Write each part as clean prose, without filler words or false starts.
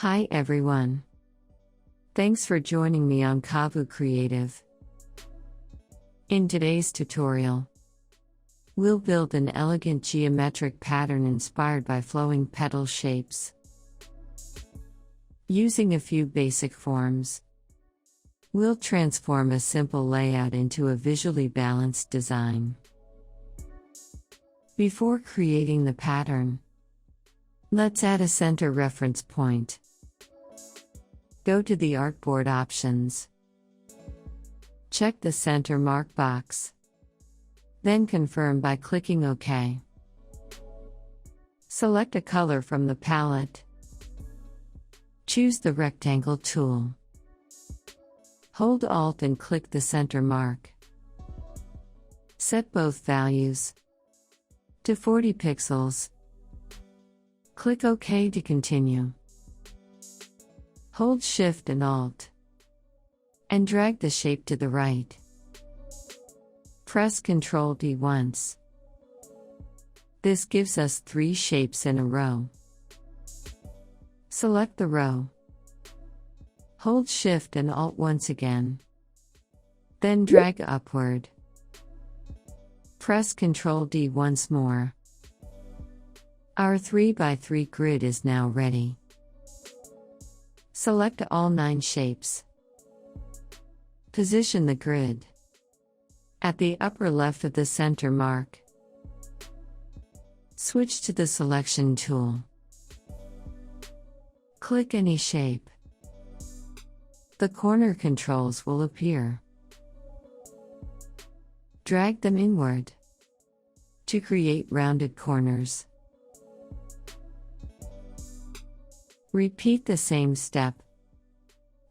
Hi everyone. Thanks for joining me on Kavu Creative. In today's tutorial, we'll build an elegant geometric pattern inspired by flowing petal shapes. Using a few basic forms, we'll transform a simple layout into a visually balanced design. Before creating the pattern, let's add a center reference point. Go to the artboard options. Check the center mark box. Then confirm by clicking OK. Select a color from the palette. Choose the rectangle tool. Hold Alt and click the center mark. Set both values to 40 pixels. Click OK to continue. Hold Shift and Alt and drag the shape to the right. Press Ctrl D once. This gives us 3 shapes in a row. Select the row. Hold Shift and Alt once again. Then drag upward. Press Ctrl D once more. Our 3x3 grid is now ready. Select all 9 shapes. Position the grid at the upper left of the center mark. Switch to the selection tool. Click any shape. The corner controls will appear. Drag them inward to create rounded corners. Repeat the same step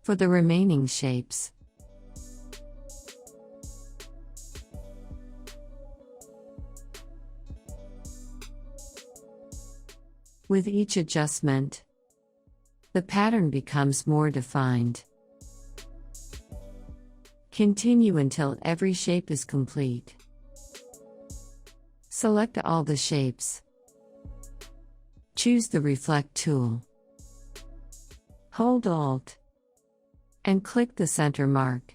for the remaining shapes. With each adjustment, the pattern becomes more defined. Continue until every shape is complete. Select all the shapes. Choose the Reflect tool. Hold Alt and click the center mark.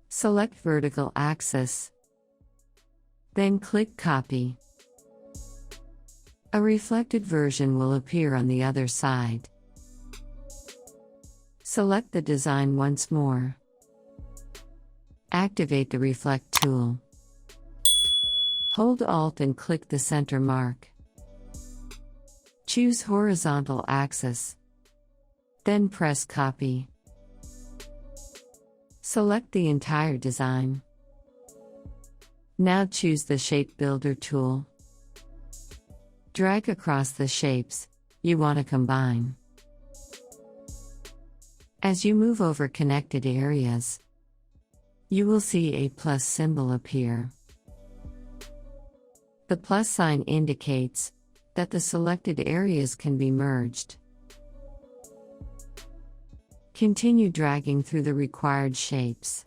Select vertical axis. Then click Copy. A reflected version will appear on the other side. Select the design once more. Activate the Reflect tool. Hold Alt and click the center mark. Choose horizontal axis. Then press Copy. Select the entire design. Now choose the Shape Builder tool. Drag across the shapes you want to combine. As you move over connected areas, you will see a plus symbol appear. The plus sign indicates that the selected areas can be merged. Continue dragging through the required shapes.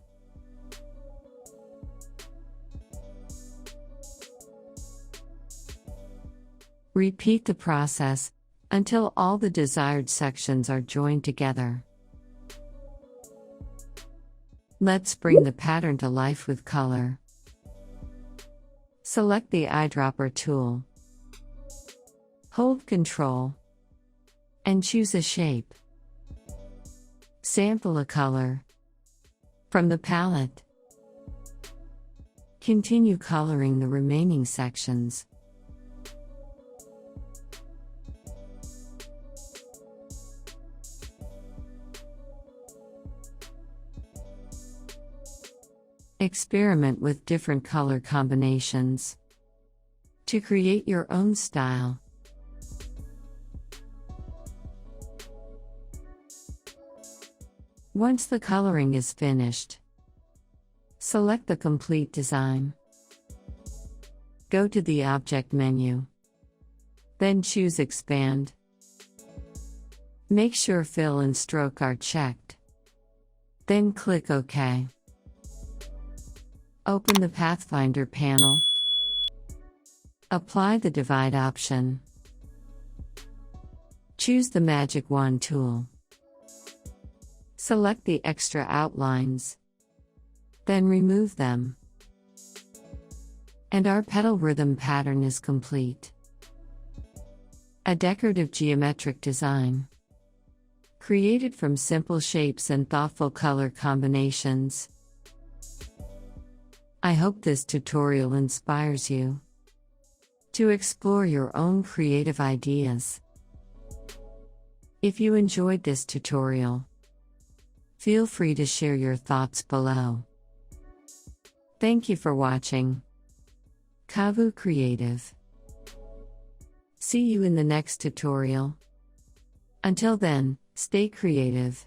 Repeat the process until all the desired sections are joined together. Let's bring the pattern to life with color. Select the eyedropper tool. Hold Ctrl and choose a shape. Sample a color from the palette. Continue coloring the remaining sections. Experiment with different color combinations to create your own style. Once the coloring is finished, select the complete design. Go to the Object menu. Then choose Expand. Make sure Fill and Stroke are checked. Then click OK. Open the Pathfinder panel. Apply the Divide option. Choose the Magic Wand tool. Select the extra outlines. Then remove them. And our Petal Rhythm pattern is complete. A decorative geometric design. Created from simple shapes and thoughtful color combinations. I hope this tutorial inspires you to explore your own creative ideas. If you enjoyed this tutorial, feel free to share your thoughts below. Thank you for watching. Kavu Creative. See you in the next tutorial. Until then, stay creative.